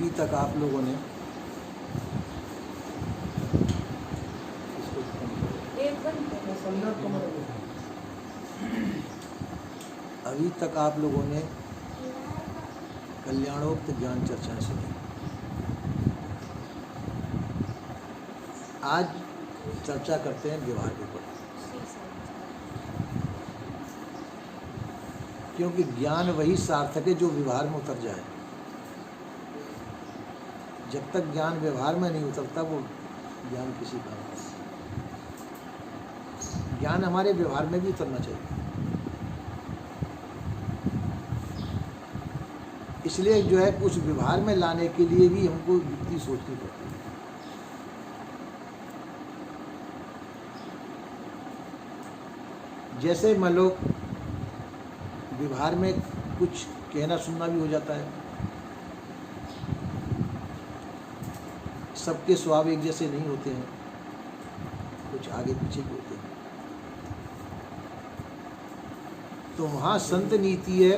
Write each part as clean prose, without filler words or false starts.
अभी तक आप लोगों ने कल्याणोक्त ज्ञान चर्चा सुनी। आज चर्चा करते हैं व्यवहार के ऊपर, क्योंकि ज्ञान वही सार्थक है जो व्यवहार में उतर जाए। जब तक ज्ञान व्यवहार में नहीं उतरता वो ज्ञान किसी काम का नहीं। ज्ञान हमारे व्यवहार में भी उतरना चाहिए। इसलिए जो है कुछ व्यवहार में लाने के लिए भी हमको युक्ति सोचनी पड़ती है। जैसे मान लो व्यवहार में कुछ कहना सुनना भी हो जाता है। सबके स्वभाव एक जैसे नहीं होते हैं, कुछ आगे पीछे भी होते हैं। तो वहाँ संत नीति है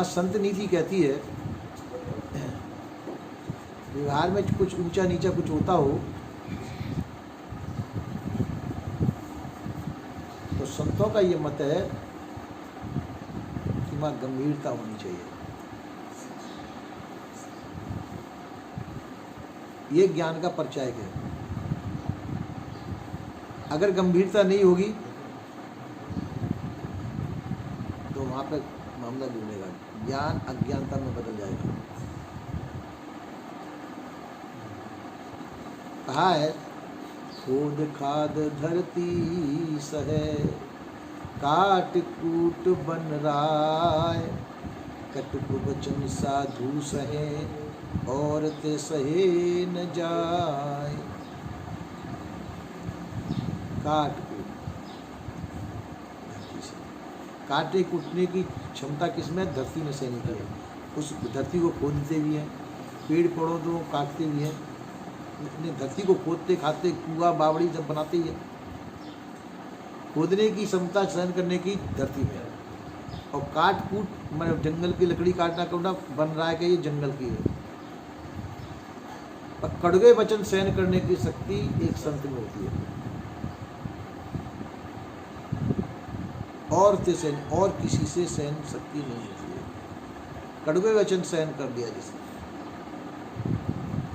संत नीति कहती है व्यवहार में कुछ ऊंचा नीचा कुछ होता हो तो संतों का ये मत है कि वहाँ गंभीरता होनी चाहिए। ये ज्ञान का परिचायक है। अगर गंभीरता नहीं होगी तो वहाँ पे मामला जुड़ेगा, ज्ञान अज्ञानता में बदल जाएगा। कहा है खोद खाद धरती सहे काट कूट बन राय, कटुक वचन साधु सहे और ते सहे न जाए। काट काटे कूटने की क्षमता किसमें? धरती में सहने की है। उस धरती को खोदते भी हैं, पेड़ पौधों को काटते भी हैं। अपने धरती को खोदते खाते कुआ बावड़ी जब बनाते ही है। खोदने की क्षमता सहन करने की धरती में है। और काट कूट मतलब जंगल की लकड़ी काटना करना बन रहा है कि ये जंगल की है। पर कड़वे वचन सहन करने की शक्ति एक संत में होती है। और किसी से सहन शक्ति नहीं होती है। कड़वे वचन सहन कर दिया जिसने,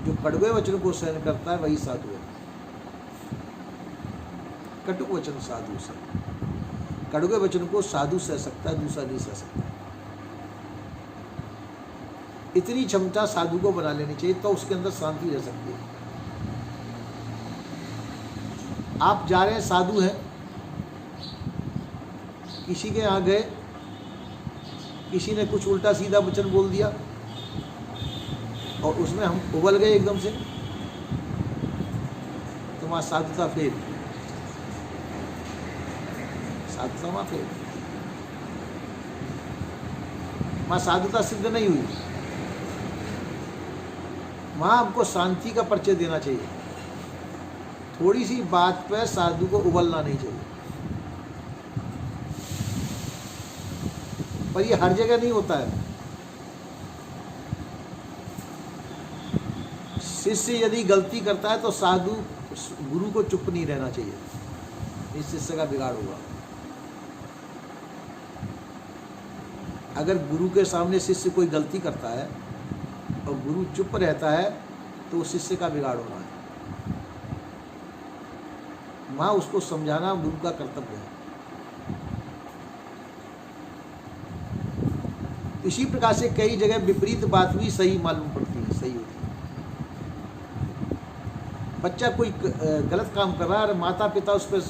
जो कड़वे वचन को सहन करता है वही साधु है। कटुक वचन साधु से, कड़वे वचन को साधु सह सकता है, दूसरा नहीं सह सकता। इतनी क्षमता साधु को बना लेनी चाहिए तो उसके अंदर शांति रह सकती है। आप जा रहे हैं, साधु हैं, किसी के यहाँ गए, किसी ने कुछ उल्टा सीधा वचन बोल दिया और उसमें हम उबल गए एकदम से, तो वहाँ साधुता फेल, साधुता वहाँ फेल, वहाँ साधुता सिद्ध नहीं हुई। वहाँ हमको शांति का परिचय देना चाहिए। थोड़ी सी बात पे साधु को उबलना नहीं चाहिए। पर ये हर जगह नहीं होता है। शिष्य यदि गलती करता है तो साधु गुरु को चुप नहीं रहना चाहिए, इस शिष्य का बिगाड़ होगा। अगर गुरु के सामने शिष्य कोई गलती करता है और गुरु चुप रहता है तो उस शिष्य का बिगाड़ होना है। वहाँ उसको समझाना गुरु का कर्तव्य है। इसी प्रकार से कई जगह विपरीत बात भी सही मालूम पड़ती है, सही होती है। बच्चा कोई गलत काम कर रहा है और माता पिता उस पर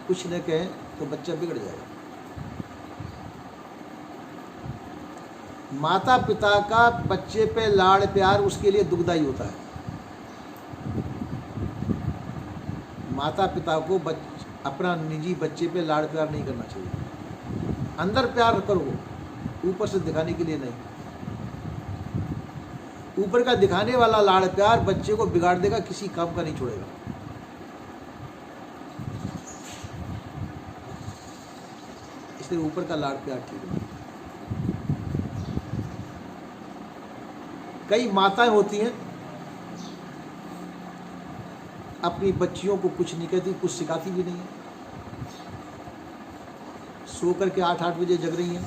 कुछ न कहें तो बच्चा बिगड़ जाएगा। माता पिता का बच्चे पे लाड़ प्यार उसके लिए दुखदाई होता है। माता पिता को अपना निजी बच्चे पे लाड़ प्यार नहीं करना चाहिए। अंदर प्यार करो, ऊपर से दिखाने के लिए नहीं। ऊपर का दिखाने वाला लाड़ प्यार बच्चे को बिगाड़ देगा, किसी काम का नहीं छोड़ेगा। इसलिए ऊपर का लाड़ प्यार ठीक है। कई माताएं होती हैं अपनी बच्चियों को कुछ नहीं कहती, कुछ सिखाती भी नहीं है, सो करके 8-8 बजे जग रही हैं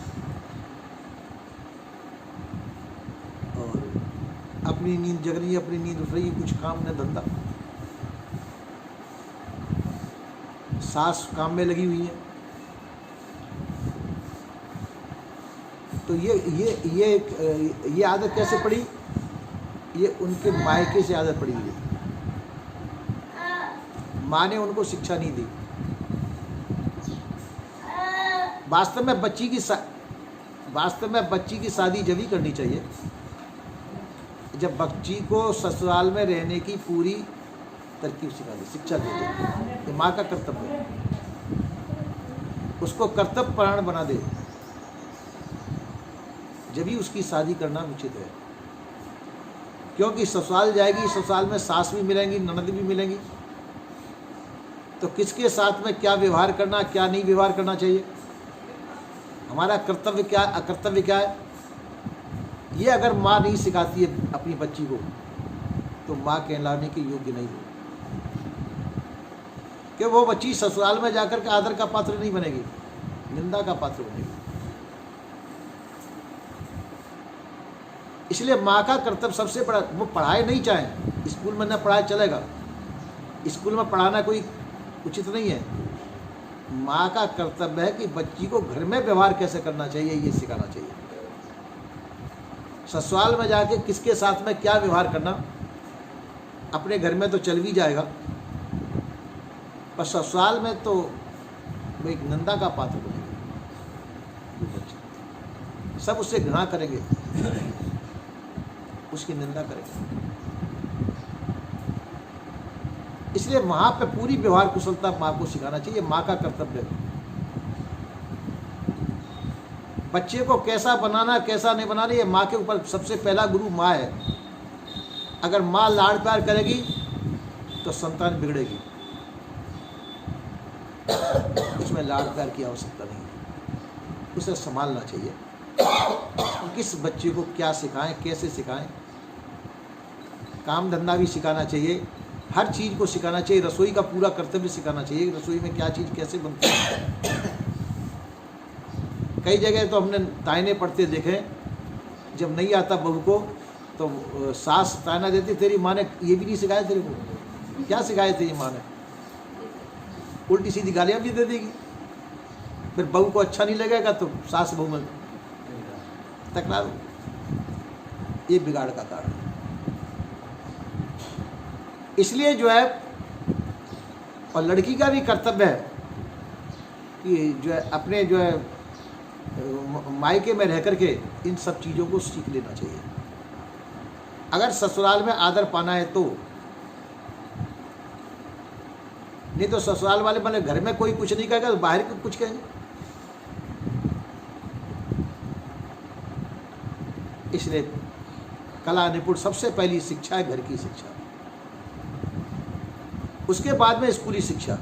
और अपनी नींद जग रही है, अपनी नींद उठ रही है, कुछ काम न धंधा। सास काम में लगी हुई है। तो ये आदत कैसे पड़ी? ये उनके मायके से आदत पड़ी हुई है। माँ ने उनको शिक्षा नहीं दी। वास्तव में बच्ची की शादी जब ही करनी चाहिए जब बच्ची को ससुराल में रहने की पूरी तरकीब सिखा दे, शिक्षा दे दे। ये माँ का कर्तव्य है, उसको कर्तव्य परायण बना दे, जब ही उसकी शादी करना उचित है। क्योंकि ससुराल जाएगी, ससुराल में सास भी मिलेंगी, ननद भी मिलेंगी, तो किसके साथ में क्या व्यवहार करना, क्या नहीं व्यवहार करना चाहिए, हमारा कर्तव्य क्या, अकर्तव्य क्या है, ये अगर माँ नहीं सिखाती है अपनी बच्ची को तो माँ कहलाने के योग्य नहीं है। कि वो बच्ची ससुराल में जाकर के आदर का पात्र नहीं बनेगी, निंदा का पात्र बनेगी। इसलिए माँ का कर्तव्य सबसे बड़ा, वो पढ़ाए नहीं चाहे, स्कूल में न पढ़ाए चलेगा, स्कूल में पढ़ाना कोई उचित नहीं है। माँ का कर्तव्य है कि बच्ची को घर में व्यवहार कैसे करना चाहिए ये सिखाना चाहिए। ससुराल में जाके किसके साथ में क्या व्यवहार करना, अपने घर में तो चल भी जाएगा, पर ससुराल में तो वो एक निंदा का पात्र बनेगा। सब उससे घृणा करेंगे, उसकी निंदा करेंगे। इसलिए माँ पे पूरी व्यवहार कुशलता माँ को सिखाना चाहिए, माँ का कर्तव्य है। बच्चे को कैसा बनाना कैसा नहीं बनाना ये माँ के ऊपर, सबसे पहला गुरु माँ है। अगर माँ लाड़ प्यार करेगी तो संतान बिगड़ेगी, उसमें लाड़ प्यार की आवश्यकता नहीं है। उसे संभालना चाहिए, किस बच्चे को क्या सिखाएं, कैसे सिखाएं। काम धंधा भी सिखाना चाहिए, हर चीज़ को सिखाना चाहिए। रसोई का पूरा कर्तव्य सिखाना चाहिए, रसोई में क्या चीज़ कैसे बनती है। कई जगह तो हमने तायने पढ़ते देखे, जब नहीं आता बहू को तो सास तायना देती, तेरी माँ ने ये भी नहीं सिखाया तेरे को, क्या सिखाए थे ये माँ ने, उल्टी सीधी गालियाँ भी दे देगी। फिर बहू को अच्छा नहीं लगेगा तो सास बहू में तकरार, ये बिगाड़ का कारण है। इसलिए जो है, और लड़की का भी कर्तव्य है कि जो है अपने जो है मायके में रह करके इन सब चीज़ों को सीख लेना चाहिए। अगर ससुराल में आदर पाना है तो, नहीं तो ससुराल वाले मतलब घर में कोई कुछ नहीं कहेगा तो बाहर कुछ कहेंगे। इसलिए कला निपुण सबसे पहली शिक्षा है घर की शिक्षा, उसके बाद में स्कूली शिक्षा।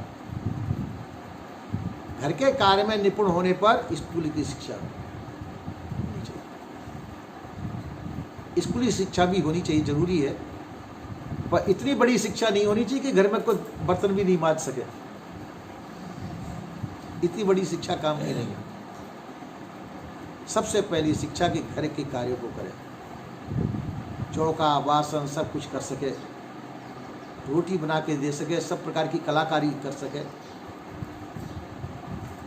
घर के कार्य में निपुण होने पर स्कूल की शिक्षा होनी चाहिए। स्कूली शिक्षा भी होनी चाहिए, जरूरी है, पर इतनी बड़ी शिक्षा नहीं होनी चाहिए कि घर में कोई बर्तन भी नहीं मांज सके। इतनी बड़ी शिक्षा काम की नहीं है। सबसे पहली शिक्षा के घर के कार्यों को करे, चौका बासन सब कुछ कर सके, रोटी बना के दे सके, सब प्रकार की कलाकारी कर सके,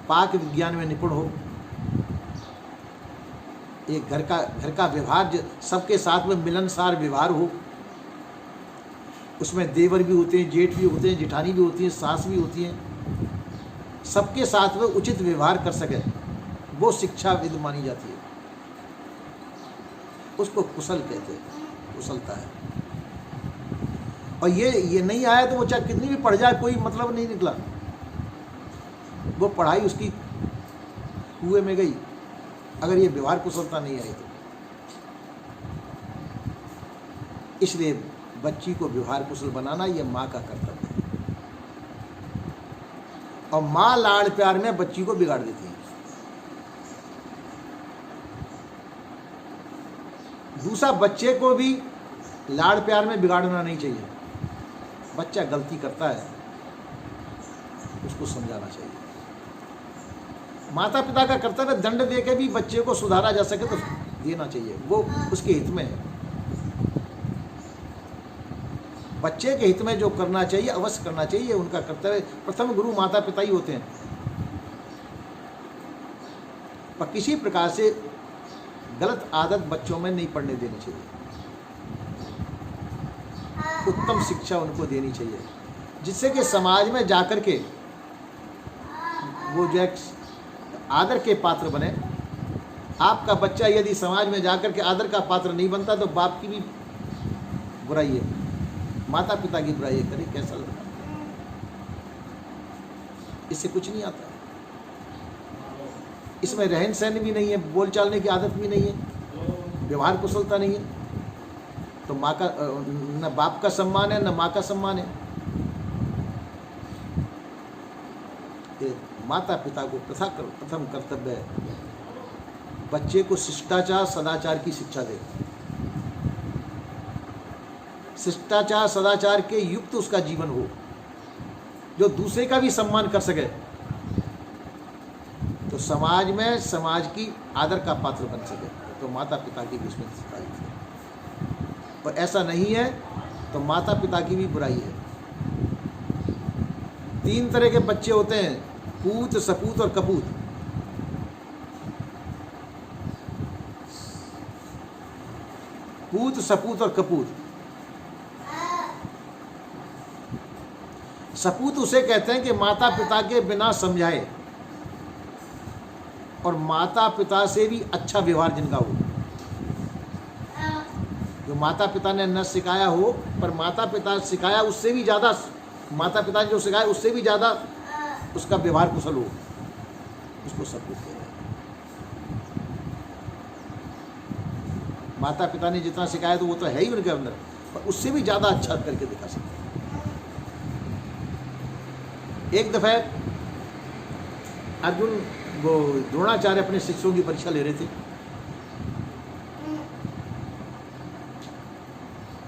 पाक विज्ञान में निपुण हो। एक घर का व्यवहार सबके साथ में मिलनसार व्यवहार हो, उसमें देवर भी होते हैं, जेठ भी होते हैं, जेठानी भी होती है, सास भी होती हैं, सबके साथ में उचित व्यवहार कर सके, वो शिक्षा विद मानी जाती है। उसको कुशल कहते हैं, कुशलता है। और ये नहीं आया तो वो चाहे कितनी भी पढ़ जाए कोई मतलब नहीं निकला, वो पढ़ाई उसकी कुएं में गई, अगर ये व्यवहार कुशलता नहीं आई तो। इसलिए बच्ची को व्यवहार कुशल बनाना यह माँ का कर्तव्य है। और माँ लाड़ प्यार में बच्ची को बिगाड़ देती है। दूसरा, बच्चे को भी लाड़ प्यार में बिगाड़ना नहीं चाहिए। बच्चा गलती करता है, उसको समझाना चाहिए। माता पिता का कर्तव्य दंड देकर भी बच्चे को सुधारा जा सके तो देना चाहिए, वो उसके हित में है। बच्चे के हित में जो करना चाहिए अवश्य करना चाहिए, उनका कर्तव्य। प्रथम गुरु माता पिता ही होते हैं। पर किसी प्रकार से गलत आदत बच्चों में नहीं पड़ने देनी चाहिए। उत्तम शिक्षा उनको देनी चाहिए, जिससे कि समाज में जाकर के वो जो आदर के पात्र बने। आपका बच्चा यदि समाज में जाकर के आदर का पात्र नहीं बनता तो बाप की भी बुराई है, माता पिता की बुराई है। करे कैसा लगता, इससे कुछ नहीं आता। इसमें रहन सहन भी नहीं है, बोल चालने की आदत भी नहीं है, व्यवहार कुशलता नहीं है, तो माँ का न बाप का सम्मान है न माँ का सम्मान है। माता पिता को प्रथम कर्तव्य है बच्चे को शिष्टाचार सदाचार की शिक्षा दे। शिष्टाचार सदाचार के युक्त उसका जीवन हो, जो दूसरे का भी सम्मान कर सके, तो समाज में समाज की आदर का पात्र बन सके। तो माता पिता की भी उसमें शिकायत है, और ऐसा नहीं है तो माता पिता की भी बुराई है। 3 तरह के बच्चे होते हैं, पूत, सपूत और कपूत। पूत, सपूत और कपूत। सपूत उसे कहते हैं कि माता पिता के बिना समझाए और माता पिता से भी अच्छा व्यवहार जिनका हो, जो माता पिता ने न सिखाया हो पर माता पिता सिखाया उससे भी ज़्यादा, माता पिता ने जो सिखाया उससे भी ज़्यादा उसका व्यवहार कुशल हो, उसको सपूत कहते हैं। माता पिता ने जितना सिखाया तो वो तो है ही उनके अंदर, पर उससे भी ज़्यादा अच्छा करके दिखा सकते। एक दफ़ा अर्जुन वो द्रोणाचार्य अपने शिष्यों की परीक्षा ले रहे थे,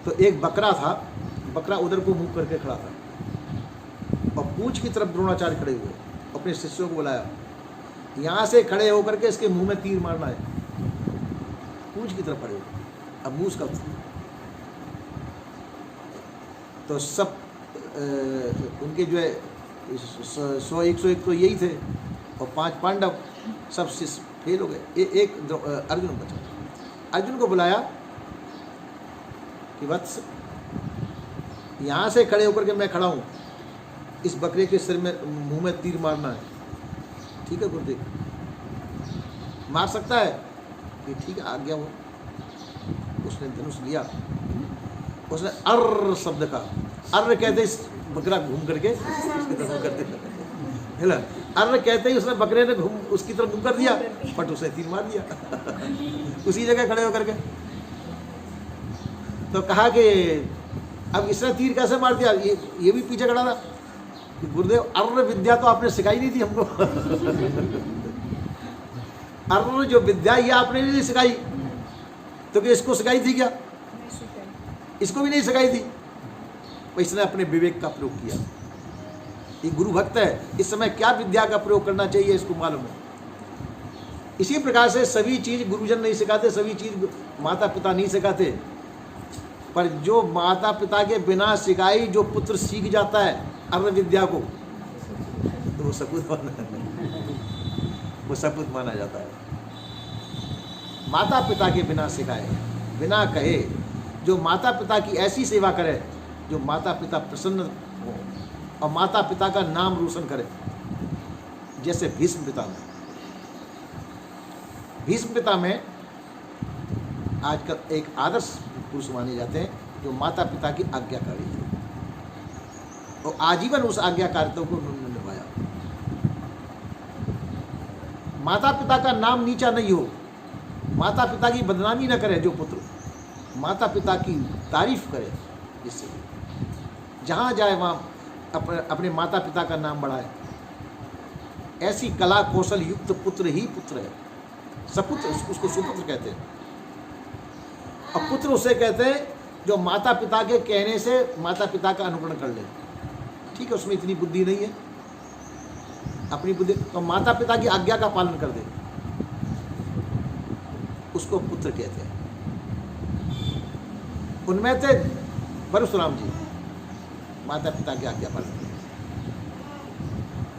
तो एक बकरा था, बकरा उधर को मुंह करके खड़ा था और पूंछ की तरफ द्रोणाचार्य खड़े हुए। अपने शिष्यों को बुलाया, यहाँ से खड़े होकर के इसके मुंह में तीर मारना है। पूंछ की तरफ खड़े हुए, अब मुंह उसका। तो सब उनके जो है 100-101 तो यही थे और 5 पांडव, सब शिष्य फेल हो गए। एक अर्जुन बचा। अर्जुन को बुलाया कि वत्स, यहाँ से खड़े होकर के मैं खड़ा हूँ, इस बकरे के सिर में मुंह में तीर मारना है, ठीक है गुरुदेव? मार सकता है कि ठीक है, आ गया वो। उसने धनुष लिया, उसने अर्र शब्द का, अर्र कहते इस बकरा घूम करके उसकी तरफ करते हिला, अर्र कहते ही उसने बकरे ने घूम उसकी तरफ मुंह कर दिया, बट उसे तीर मार दिया उसी जगह खड़े होकर के। तो कहा कि अब इसने तीर कैसे मार दिया? ये भी पीछे खड़ा था। गुरुदेव, अर्र विद्या तो आपने सिखाई नहीं थी हमको अर्र जो विद्या ये आपने नहीं सिखाई, तो कि इसको सिखाई थी क्या? इसको भी नहीं सिखाई थी। इसने अपने विवेक का प्रयोग किया। ये गुरु भक्त है, इस समय क्या विद्या का प्रयोग करना चाहिए इसको मालूम है। इसी प्रकार से सभी चीज गुरुजन नहीं सिखाते, सभी चीज माता पिता नहीं सिखाते, पर जो माता पिता के बिना सिखाई जो पुत्र सीख जाता है अर्र विद्या को, तो वो सपूत माना जाता है। माता पिता के बिना सिखाए, बिना कहे, जो माता पिता की ऐसी सेवा करे जो माता पिता प्रसन्न हो और माता पिता का नाम रोशन करे। जैसे भीष्म पिता में आजकल एक आदर्श पुरुष माने जाते हैं, जो माता पिता की आज्ञाकारी थे और आजीवन उस आज्ञाकारिता को उन्होंने निभाया। माता पिता का नाम नीचा नहीं हो, माता पिता की बदनामी न करे जो पुत्र, माता पिता की तारीफ करे, जिससे जहाँ जाए वहाँ अपने माता पिता का नाम बढ़ाए। ऐसी कला कौशल युक्त पुत्र ही पुत्र है। सपुत्र, उसको सुपुत्र कहते हैं। और पुत्र उसे कहते हैं जो माता पिता के कहने से माता पिता का अनुकरण कर ले। ठीक है, उसमें इतनी बुद्धि नहीं है, अपनी बुद्धि, तो माता पिता की आज्ञा का पालन कर दे, उसको पुत्र कहते हैं। उनमें थे परशुराम जी, माता पिता की आज्ञा पालन करते।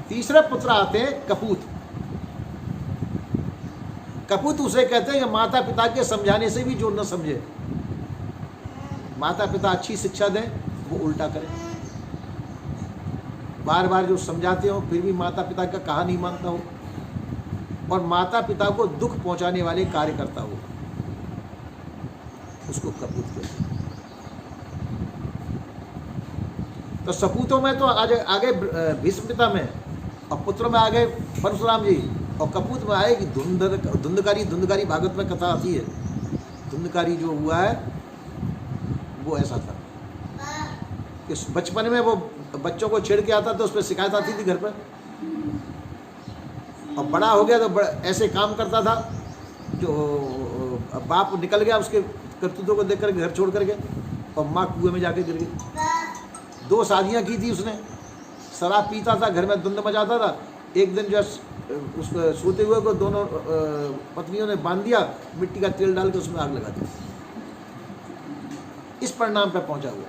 तीसरे पुत्र आते हैं कपूत। कपूत उसे कहते हैं कि माता पिता के समझाने से भी जो न समझे, माता पिता अच्छी शिक्षा दें वो उल्टा करें, बार बार जो समझाते हो फिर भी माता पिता का कहा नहीं मानता हो, और माता पिता को दुख पहुंचाने वाले कार्य करता हो, उसको कपूत कहते हैं। तो सपूतों में तो आगे भीष्म पिता में, और पुत्र में आगे परशुराम जी, और कपूत में आए कि धुंधकारी भागवत में कथा आती है। धुंधकारी जो हुआ है वो ऐसा था कि बचपन में वो बच्चों को छेड़ के आता तो उस पर शिकायत आती थी घर पर, और बड़ा हो गया तो ऐसे काम करता था जो बाप निकल गया उसके करतूतों को देख कर घर छोड़ करके, और माँ कुएं में जाके गिर गई। 2 शादियाँ की थी उसने, शराब पीता था, घर में धुंध मचाता था। एक दिन जो उस सोते हुए को दोनों पत्नियों ने बांध दिया, मिट्टी का तेल डाल के उसमें आग लगा दी। इस परिणाम पर पहुंचा हुआ।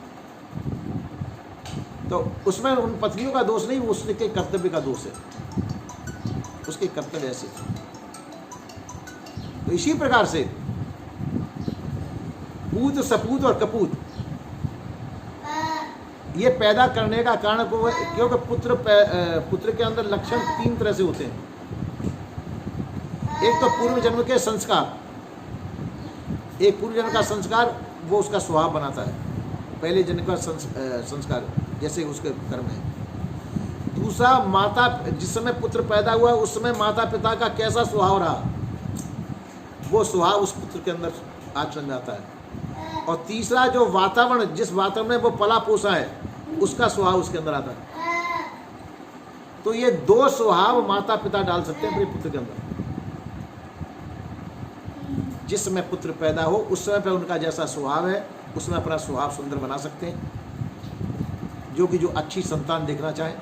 तो उसमें उन पत्नियों का दोष नहीं, उसके कर्तव्य का दोष है, उसके कर्तव्य ऐसे थे। तो इसी प्रकार से पूत, सपूत और कपूत ये पैदा करने का कारण को, क्योंकि पुत्र के अंदर लक्षण 3 तरह से होते हैं। एक तो पूर्व जन्म के संस्कार, एक पूर्व जन्म का संस्कार वो उसका स्वभाव बनाता है, पहले जन्म का संस्कार जैसे उसके कर्म है। दूसरा, माता, जिस समय पुत्र पैदा हुआ उस समय माता पिता का कैसा स्वभाव रहा, वो स्वभाव उस पुत्र के अंदर आचरण में आता है। और तीसरा, जो वातावरण, जिस वातावरण में वो पला पोसा है उसका स्वभाव उसके अंदर आता है। तो ये 2 स्वभाव माता पिता डाल सकते हैं अपने पुत्र के अंदर। जिस समय पुत्र पैदा हो उस समय पर उनका जैसा स्वभाव है उसमें अपना स्वभाव सुंदर बना सकते हैं, जो अच्छी संतान देखना चाहे।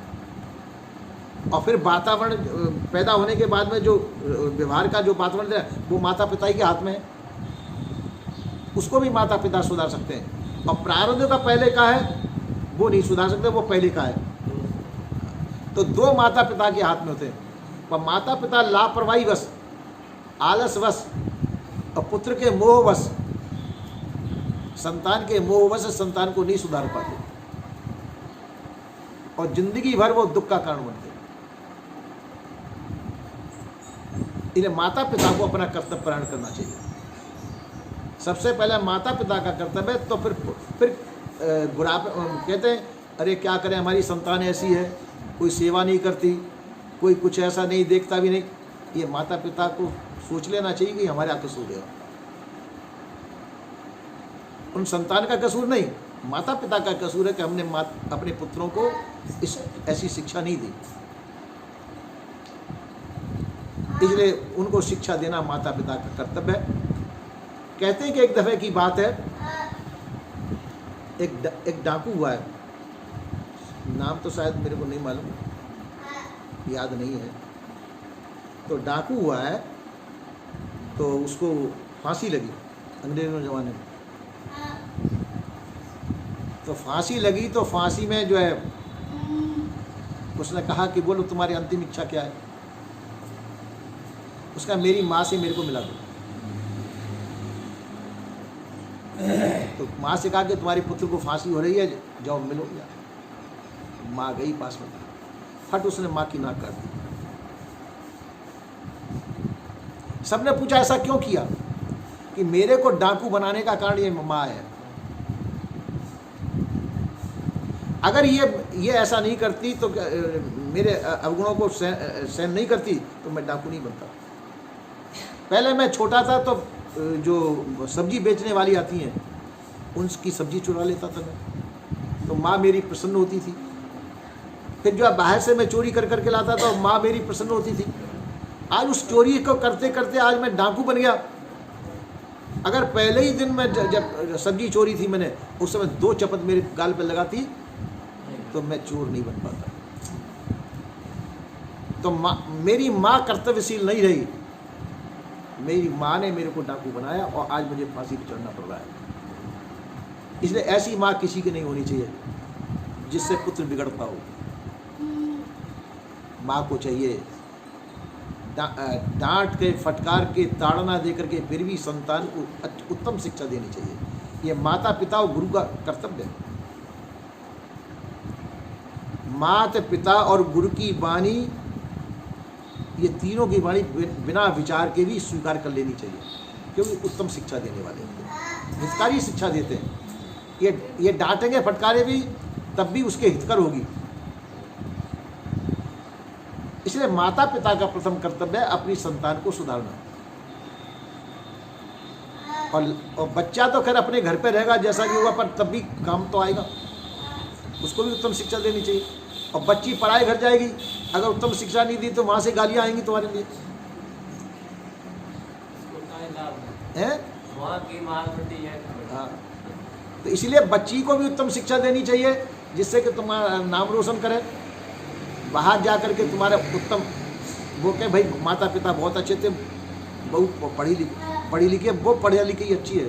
और फिर वातावरण पैदा होने के बाद में जो व्यवहार का जो वातावरण है वो माता पिता ही के हाथ में है, उसको भी माता पिता सुधार सकते हैं। और प्रारब्ध का पहले का है वो नहीं सुधार सकते, वो पहले का है। तो 2 माता पिता के हाथ में होते हैं, पर माता पिता लापरवाहीवश, आलसवश और पुत्र के मोहवश, संतान के मोहवश संतान को नहीं सुधार पाते, और जिंदगी भर वो दुख का कारण बनते हैं। इन्हें माता पिता को अपना कर्तव्य पालन करना चाहिए। सबसे पहले माता पिता का कर्तव्य है, तो फिर बुढ़ापे कहते हैं अरे क्या करें, हमारी संतान ऐसी है, कोई सेवा नहीं करती, कोई कुछ ऐसा नहीं, देखता भी नहीं। ये माता पिता को सोच लेना चाहिए कि हमारे यहाँ कसूर है। उन संतान का कसूर नहीं, माता पिता का कसूर है कि हमने अपने पुत्रों को ऐसी शिक्षा नहीं दी। इसलिए उनको शिक्षा देना माता पिता का कर्तव्य है। कहते हैं कि एक दफे की बात है, एक डाकू हुआ है, नाम तो शायद मेरे को नहीं मालूम, याद नहीं है। तो डाकू हुआ है, तो उसको फांसी लगी अंग्रेजों के ज़माने में। तो फांसी लगी, तो फांसी में जो है उसने कहा कि बोलो तुम्हारी अंतिम इच्छा क्या है। उसका मेरी माँ से मेरे को मिला दो। तो माँ से कहा कि तुम्हारे पुत्र को फांसी हो रही है, जाओ मिलो। माँ गई पास में, फट उसने माँ की नाक काट दी। सबने पूछा ऐसा क्यों किया, कि मेरे को डाकू बनाने का कारण ये माँ है। अगर ये ऐसा नहीं करती तो मेरे अवगुणों को सहन नहीं करती तो मैं डाकू नहीं बनता। पहले मैं छोटा था तो जो सब्जी बेचने वाली आती हैं उनकी सब्जी चुरा लेता था मैं, तो माँ मेरी प्रसन्न होती थी। फिर जो बाहर से मैं चोरी कर करके लाता था, माँ मेरी प्रसन्न होती थी। आज उस चोरी को करते करते आज मैं डाकू बन गया। अगर पहले ही दिन में जब सब्जी चोरी थी मैंने, उस समय 2 चपत मेरे गाल पे लगाती तो मैं चोर नहीं बन पाता। तो मेरी माँ कर्तव्यशील नहीं रही, मेरी माँ ने मेरे को डाकू बनाया और आज मुझे फांसी पर चढ़ना पड़ रहा है। इसलिए ऐसी माँ किसी की नहीं होनी चाहिए जिससे पुत्र बिगड़ता हो। माँ को चाहिए डांट के, फटकार के, ताड़ना दे करके फिर भी संतान को उत्तम शिक्षा देनी चाहिए। ये माता पिता और गुरु का कर्तव्य है। माता पिता और गुरु की वाणी, ये तीनों की वाणी बिना विचार के भी स्वीकार कर लेनी चाहिए, क्योंकि उत्तम शिक्षा देने वाले हैं, हितकारी शिक्षा देते हैं। ये डांटेंगे फटकारे भी तब भी उसके हितकर होगी। इसलिए माता पिता का प्रथम कर्तव्य है अपनी संतान को सुधारना। और बच्चा तो खैर अपने घर पे रहेगा जैसा भी होगा, पर तब भी काम तो आएगा, उसको भी उत्तम शिक्षा देनी चाहिए। और बच्ची पढ़ाई घर जाएगी, अगर उत्तम शिक्षा नहीं दी तो वहां से गालियां आएंगी तुम्हारे लिए, हैं? हाँ, तो इसलिए बच्ची को भी उत्तम शिक्षा देनी चाहिए जिससे कि तुम्हारा नाम रोशन करे। बाहर जा कर के तुम्हारा उत्तम वो कहे भाई माता पिता बहुत अच्छे थे, बहू पढ़ी लिखी है, वो पढ़ी लिखी अच्छी है,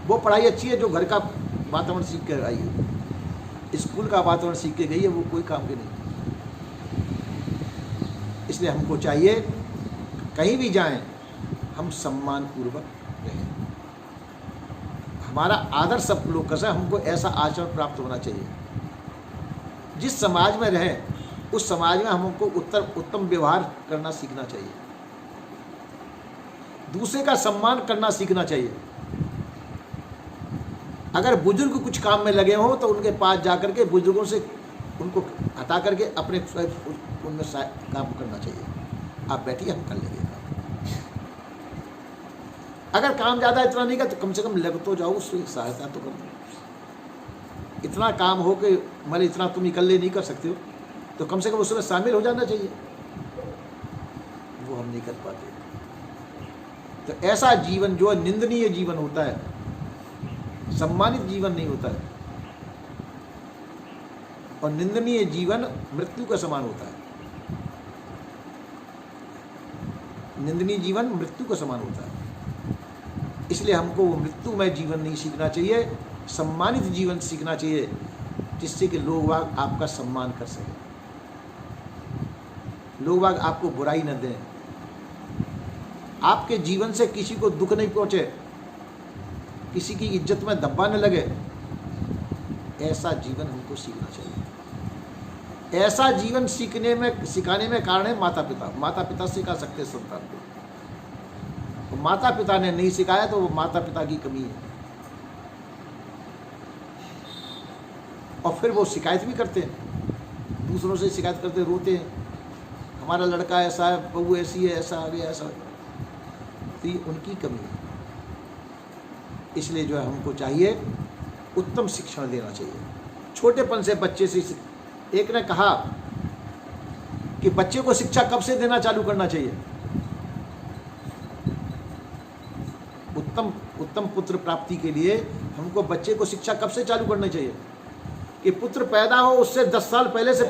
वो पढ़ाई अच्छी है जो घर का वातावरण सीख कर आई है, स्कूल का वातावरण सीख के गई है, वो कोई काम के नहीं। इसलिए हमको चाहिए कहीं भी जाएं हम सम्मान पूर्वक रहें, हमारा आदर सब लोग कैसा, हमको ऐसा आचरण प्राप्त होना चाहिए। जिस समाज में रहें उस समाज में हमको उत्तम व्यवहार करना सीखना चाहिए, दूसरे का सम्मान करना सीखना चाहिए। अगर बुजुर्ग कुछ काम में लगे हों तो उनके पास जाकर के बुजुर्गों से उनको हटा करके अपने उनमें काम करना चाहिए। आप बैठिए, हम कर लेंगे काम। अगर काम ज़्यादा इतना नहीं का तो कम से कम लग तो जाओ, उसकी सहायता तो करो। इतना काम हो कि मतलब इतना तुम इकल्ले नहीं कर सकते हो तो कम से कम उसमें शामिल हो जाना चाहिए, वो हम नहीं कर पाते। तो ऐसा जीवन जो निंदनीय जीवन होता है, सम्मानित जीवन नहीं होता है, और निंदनीय जीवन मृत्यु का समान होता है। निंदनीय जीवन मृत्यु का समान होता है। इसलिए हमको वो मृत्युमय जीवन नहीं सीखना चाहिए, सम्मानित जीवन सीखना चाहिए, जिससे कि लोग वाग आपका सम्मान कर सकें, लोग वाग आपको बुराई न दें, आपके जीवन से किसी को दुख नहीं पहुंचे, किसी की इज्जत में धब्बा न लगे। ऐसा जीवन हमको सीखना चाहिए। ऐसा जीवन सिखाने में कारण है माता पिता। माता पिता सिखा सकते हैं संतान को, तो माता पिता ने नहीं सिखाया तो वो माता पिता की कमी है। और फिर वो शिकायत भी करते हैं, दूसरों से शिकायत करते, रोते हैं, हमारा लड़का ऐसा है, बहू ऐसी है, ऐसा आ गया, ऐसा। तो ये उनकी कमी है। इसलिए जो है हमको चाहिए उत्तम शिक्षण देना चाहिए। छोटेपन से बच्चे से, एक ने कहा कि बच्चे को शिक्षा कब से देना चालू करना चाहिए? उत्तम पुत्र प्राप्ति के लिए हमको बच्चे को शिक्षा कब से चालू करनी चाहिए? कि पुत्र पैदा हो उससे 10 साल पहले से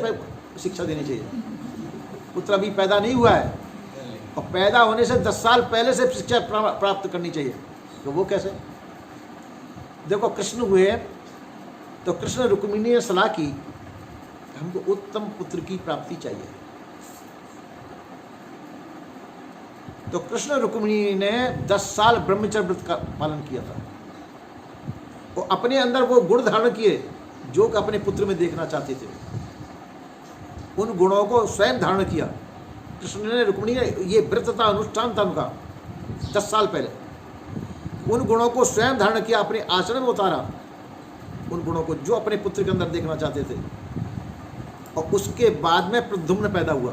शिक्षा देनी चाहिए। पुत्र अभी पैदा नहीं हुआ है और पैदा होने से 10 साल पहले से शिक्षा प्राप्त करनी चाहिए। तो वो कैसे? देखो, कृष्ण हुए तो कृष्ण रुक्मिणी ने सलाह की हमको उत्तम पुत्र की प्राप्ति चाहिए। तो कृष्ण रुक्मिणी ने 10 साल ब्रह्मचर्य व्रत का पालन किया था। वो अपने अंदर वो गुण धारण किए जो कि अपने पुत्र में देखना चाहते थे। उन गुणों को स्वयं धारण किया कृष्ण ने, रुक्मिणी ने। ये व्रत था, अनुष्ठान था उनका 10 साल पहले। उन गुणों को स्वयं धारण किया, अपने आचरण में उतारा उन गुणों को जो अपने पुत्र के अंदर देखना चाहते थे। और उसके बाद में प्रद्युम्न पैदा हुआ।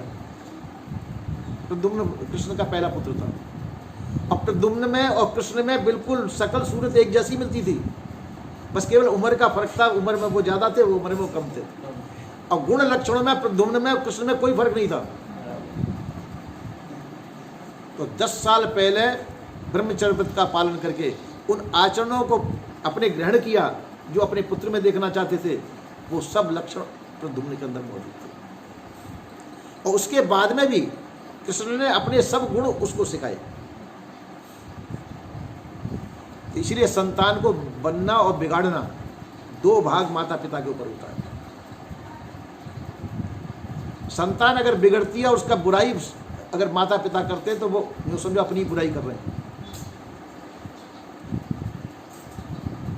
प्रद्युम्न कृष्ण का पहला पुत्र था। और प्रद्युम्न में और कृष्ण में बिल्कुल सकल सूरत एक जैसी मिलती थी। बस केवल उम्र का फर्क था, उम्र में वो ज़्यादा थे, वो उम्र में वो कम थे। और गुण लक्षणों में प्रद्युम्न में कृष्ण में कोई फर्क नहीं था। तो 10 साल पहले ब्रह्मचर्य व्रत का पालन करके उन आचरणों को अपने ग्रहण किया जो अपने पुत्र में देखना चाहते थे, वो सब लक्षण प्रद्युम्न के अंदर मौजूद थे। और उसके बाद में भी कृष्ण ने अपने सब गुण उसको सिखाए। इसलिए संतान को बनना और बिगाड़ना 2 भाग माता पिता के ऊपर होता है। संतान अगर बिगड़ती है और उसका बुराई अगर माता पिता करते हैं तो वो यूँ समझो अपनी बुराई कर रहे हैं,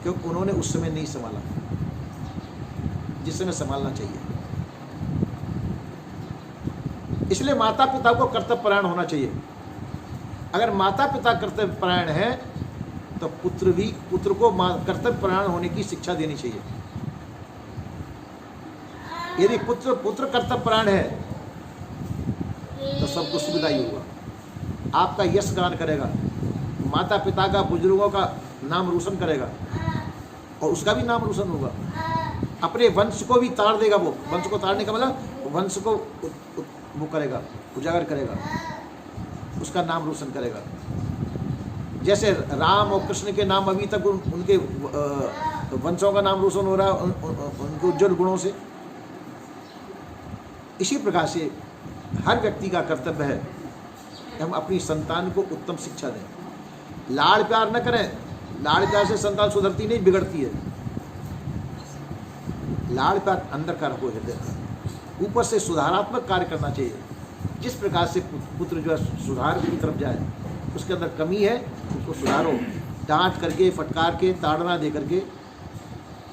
क्योंकि उन्होंने उस समय नहीं संभाला जिस समय संभालना चाहिए। इसलिए माता पिता को कर्तव्यपरायण होना चाहिए। अगर माता पिता कर्तव्यपरायण है तो पुत्र को कर्तव्यपरायण होने की शिक्षा देनी चाहिए। यदि पुत्र कर्तव्यपरायण है तो सबको सुविधाई होगा, आपका यश गान करेगा, माता पिता का बुजुर्गों का नाम रोशन करेगा और उसका भी नाम रोशन होगा। अपने वंश को भी ताड़ देगा। वो वंश को ताड़ने का मतलब वंश को वो करेगा, उजागर करेगा, उसका नाम रोशन करेगा। जैसे राम और कृष्ण के नाम अभी तक उनके वंशों का नाम रोशन हो रहा है उनके उज्जवल गुणों से। इसी प्रकार से हर व्यक्ति का कर्तव्य है कि हम अपनी संतान को उत्तम शिक्षा दें। लाड़ प्यार न करें, लाड़ प्यार से संतान सुधरती नहीं, बिगड़ती है। लाड़ प्यार अंदर का रखो, हृदय का, ऊपर से सुधारात्मक कार्य करना चाहिए। जिस प्रकार से पुत्र जो है सुधार की तरफ जाए, उसके अंदर कमी है उसको सुधारो, डांट करके, फटकार के, ताड़ना दे करके,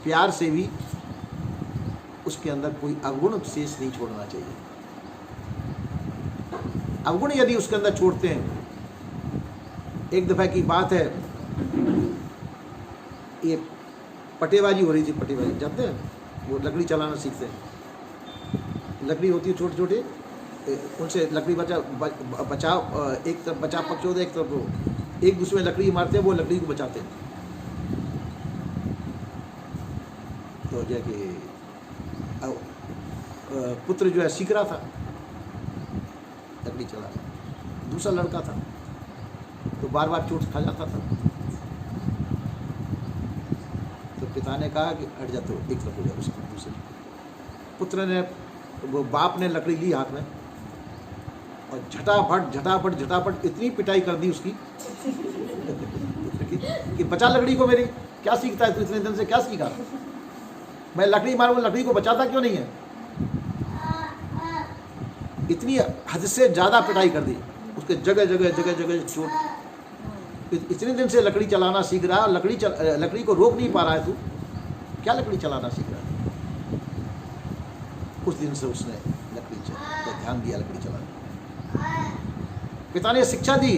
प्यार से भी उसके अंदर कोई अवगुण शेष नहीं छोड़ना चाहिए। अवगुण यदि उसके अंदर छोड़ते हैं, एक दफ़ा की बात है, ये पटेबाजी हो रही थी। पटेबाजी जानते हैं, वो लकड़ी चलाना सीखते हैं। लकड़ी होती है छोटे छोटे, उनसे लकड़ी बचाव, एक तरफ बचाव पक्ष होता है, एक तरफ एक दूसरे में लकड़ी मारते हैं, वो लकड़ी को बचाते हैं। तो जो कि पुत्र जो है सीख रहा था लकड़ी चलाना, दूसरा लड़का था तो बार बार चोट खा जाता था। तो पिता ने कहा कि हट जाते हो, एक तरफ हो जाओ, उसके दूसरे। पुत्र ने, वो बाप ने लकड़ी ली हाथ में और झटापट झटापट झटापट इतनी पिटाई कर दी उसकी कि बचा लकड़ी को मेरी। क्या सीखता है तू, इतने दिन से क्या सीखा? मैं लकड़ी मारूं, लकड़ी को बचाता क्यों नहीं है? इतनी हद से ज़्यादा पिटाई कर दी उसके, जगह जगह जगह जगह चोट। इतने दिन से लकड़ी चलाना सीख रहा, लकड़ी को रोक नहीं पा रहा है तू, क्या लकड़ी चलाना सीख रहा है? उस दिन से उसने लकड़ी पर ध्यान दिया, लकड़ी चलाने। पिता ने शिक्षा दी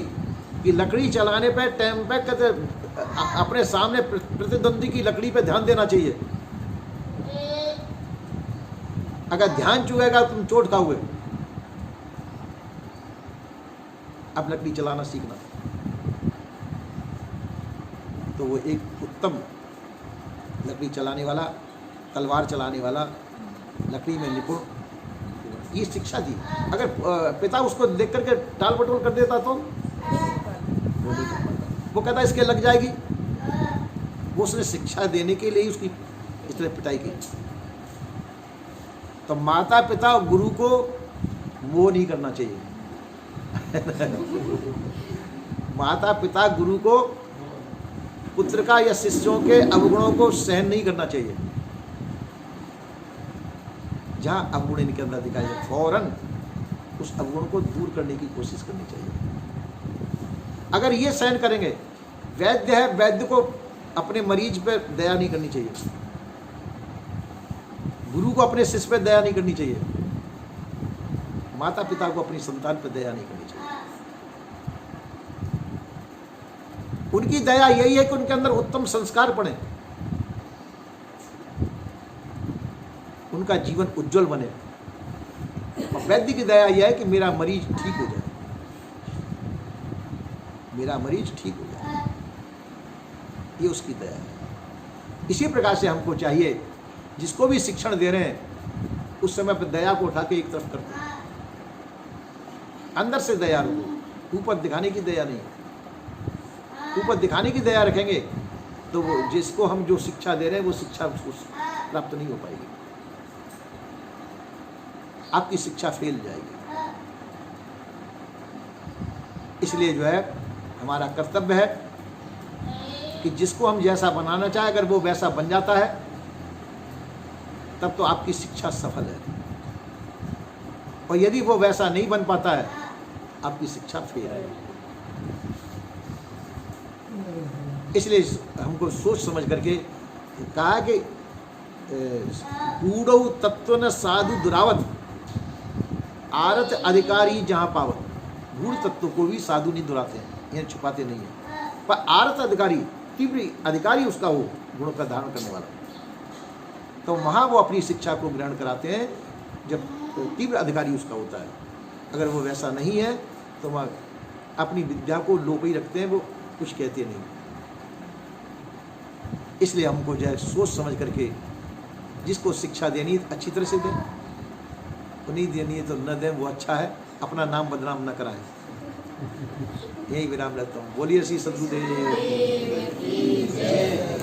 कि लकड़ी चलाने पे टाइम पे अपने सामने प्रतिद्वंदी की लकड़ी पे ध्यान देना चाहिए। अगर ध्यान चुकेगा तुम चोट खाओगे। अब लकड़ी चलाना सीखना। तो वो एक उत्तम लकड़ी चलाने वाला, तलवार चलाने वाला, लकड़ी में निपुण, ये शिक्षा दी। अगर पिता उसको देख करके टाल मटोल कर देता तो वो कहता इसके लग जाएगी। वो उसने शिक्षा देने के लिए उसकी इस तरह पिटाई की। तो माता पिता और गुरु को वो नहीं करना चाहिए माता पिता गुरु को पुत्र का या शिष्यों के अवगुणों को सहन नहीं करना चाहिए। जहाँ अवगुण इनके अंदर दिखाई दे, फौरन उस अवगुण को दूर करने की कोशिश करनी चाहिए। अगर ये सहन करेंगे, वैद्य है, वैद्य को अपने मरीज पे दया नहीं करनी चाहिए, गुरु को अपने शिष्य पे दया नहीं करनी चाहिए, माता पिता को अपनी संतान पे दया नहीं करनी चाहिए। उनकी दया यही है कि उनके अंदर उत्तम संस्कार पड़े, उनका जीवन उज्जवल बने। और वैद्य की दया यह है कि मेरा मरीज ठीक हो जाए, मेरा मरीज ठीक हो जाए, ये उसकी दया है। इसी प्रकार से हमको चाहिए, जिसको भी शिक्षण दे रहे हैं उस समय पर दया को उठा के एक तरफ कर दो, अंदर से दया रखो, ऊपर दिखाने की दया नहीं। ऊपर दिखाने की दया रखेंगे तो वो जिसको हम जो शिक्षा दे रहे हैं वो शिक्षा उसको प्राप्त नहीं हो पाएगी, आपकी शिक्षा फेल जाएगी। इसलिए जो है हमारा कर्तव्य है कि जिसको हम जैसा बनाना चाहे, अगर वो वैसा बन जाता है तब तो आपकी शिक्षा सफल है, और यदि वो वैसा नहीं बन पाता है आपकी शिक्षा फेल है। इसलिए हमको सोच समझ करके कहा कि कूड़ौ तत्व न साधु दुरावत, आरत अधिकारी जहाँ पावत। गूढ़ तत्व को भी साधु नहीं दुराते हैं, यह छुपाते नहीं है, पर आरत अधिकारी, तीव्र अधिकारी उसका हो, गुणों का धारण करने वाला, तो वहाँ वो अपनी शिक्षा को ग्रहण कराते हैं जब तीव्र अधिकारी उसका होता है। अगर वो वैसा नहीं है तो वह अपनी विद्या को लोप ही रखते हैं, वो कुछ कहते नहीं। इसलिए हमको जो है सोच समझ करके जिसको शिक्षा देनी है अच्छी तरह से दें, वो नहीं देनी है तो न दें, वो अच्छा है, अपना नाम बदनाम न कराएं। यही विराम लेता हूँ। बोलिए श्री सद्गुरुदेव की जय।